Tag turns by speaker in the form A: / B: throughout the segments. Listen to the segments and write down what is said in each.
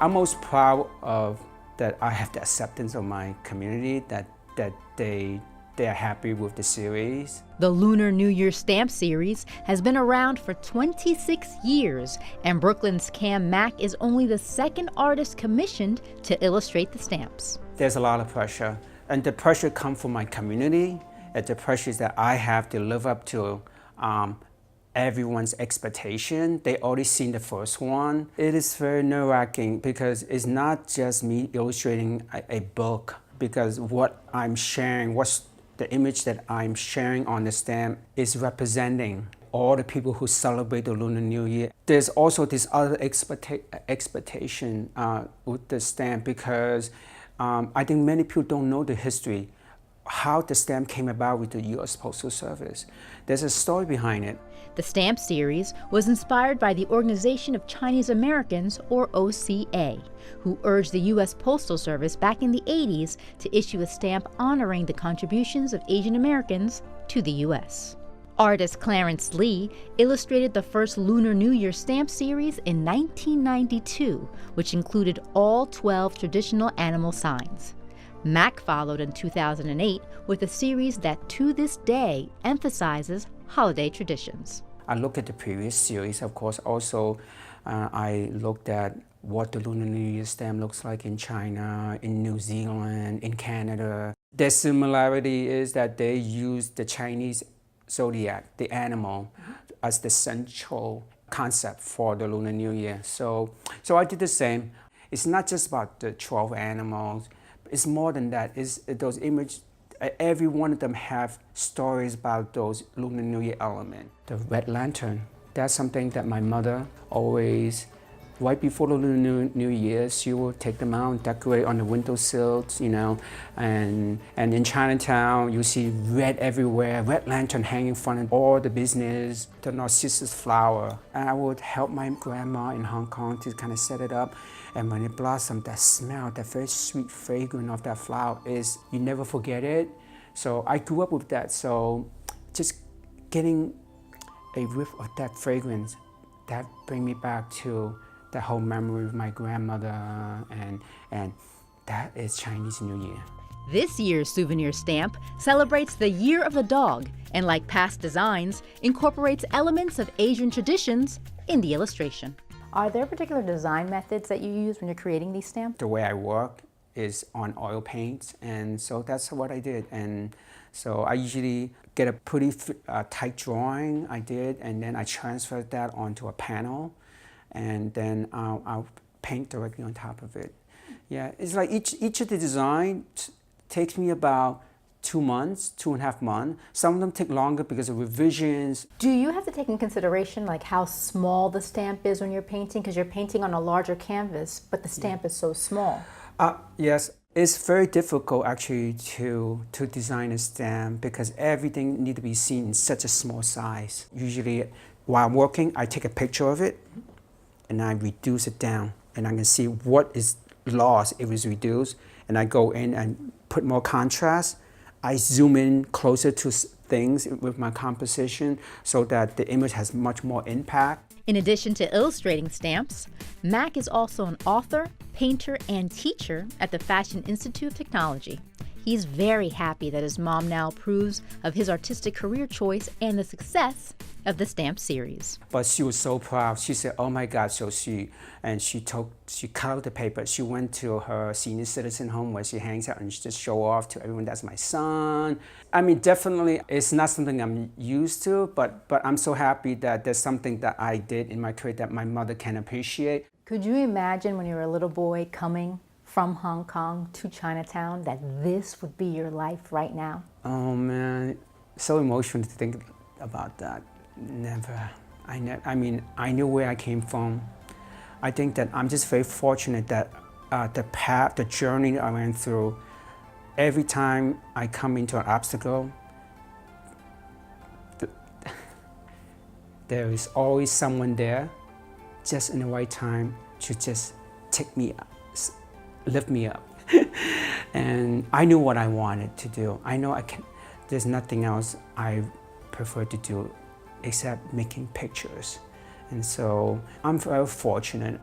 A: I'm most proud of that I have the acceptance of my community, that they are happy with the series.
B: The Lunar New Year stamp series has been around for 26 years, and Brooklyn's Cam Mack is only the second artist commissioned to illustrate the stamps.
A: There's a lot of pressure, and the pressure comes from my community, and the pressure is that I have to live up to everyone's expectation. They already seen the first one. It is very nerve-wracking because it's not just me illustrating a book, because what I'm sharing, what's the image that I'm sharing on the stamp is representing all the people who celebrate the Lunar New Year. There's also this other expectation with the stamp, because I think many people don't know the history, how the stamp came about with the US Postal Service. There's a story behind it.
B: The stamp series was inspired by the Organization of Chinese Americans, or OCA, who urged the U.S. Postal Service back in the 80s to issue a stamp honoring the contributions of Asian Americans to the U.S. Artist Clarence Lee illustrated the first Lunar New Year stamp series in 1992, which included all 12 traditional animal signs. Mack followed in 2008 with a series that to this day emphasizes holiday traditions.
A: I looked at the previous series, of course. Also, I looked at what the Lunar New Year stamp looks like in China, in New Zealand, in Canada. Their similarity is that they use the Chinese zodiac, the animal, as the central concept for the Lunar New Year. So I did the same. It's not just about the 12 animals. It's more than that. It's those images. Every one of them have stories about those Lunar New Year elements. The red lantern, that's something that my mother always, right before the Lunar New Year, she will take them out and decorate on the windowsills, you know, and in Chinatown, you see red everywhere, red lantern hanging in front of all the business, the narcissus flower. And I would help my grandma in Hong Kong to kind of set it up. And when it blossomed, that smell, that very sweet fragrance of that flower is, you never forget it. So I grew up with that. So just getting a whiff of that fragrance, that brings me back to the whole memory of my grandmother, and that is Chinese New Year.
B: This year's souvenir stamp celebrates the Year of the Dog, and like past designs, incorporates elements of Asian traditions in the illustration. Are there particular design methods that you use when you're creating these stamps?
A: The way I work is on oil paints, and so that's what I did. And so I usually get a pretty tight drawing I did, and then I transfer that onto a panel, and then I'll paint directly on top of it. Yeah, it's like each of the design takes me about 2 months, 2.5 months. Some of them take longer because of revisions.
C: Do you have to take in consideration like how small the stamp is when you're painting? Because you're painting on a larger canvas, but the stamp is so small.
A: Yes, it's very difficult actually to design a stamp because everything needs to be seen in such a small size. Usually while I'm working, I take a picture of it and I reduce it down, and I can see what is lost if it's reduced, and I go in and put more contrast. I zoom in closer to things with my composition so that the image has much more impact.
B: In addition to illustrating stamps, Mack is also an author, painter, and teacher at the Fashion Institute of Technology. He's very happy that his mom now approves of his artistic career choice and the success of the stamp series.
A: But she was so proud. She said, "Oh my God, so she," and she cut out the paper. She went to her senior citizen home where she hangs out and she just show off to everyone, "That's my son." I mean, definitely it's not something I'm used to, but I'm so happy that there's something that I did in my career that my mother can appreciate.
C: Could you imagine when you were a little boy coming from Hong Kong to Chinatown that this would be your life right now?
A: Oh man, so emotional to think about that. Never. I mean, I knew where I came from. I think that I'm just very fortunate that the path, the journey I went through, every time I come into an obstacle, there is always someone there, just in the right time to just take me up, lift me up. And I knew what I wanted to do. I know there's nothing else I prefer to do except making pictures. And so I'm very fortunate.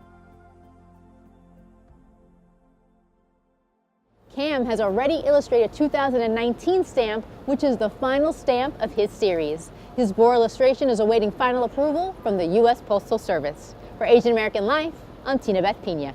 D: Cam has already illustrated a 2019 stamp, which is the final stamp of his series. His board illustration is awaiting final approval from the U.S. Postal Service. For Asian American Life, I'm Tinabeth Pena.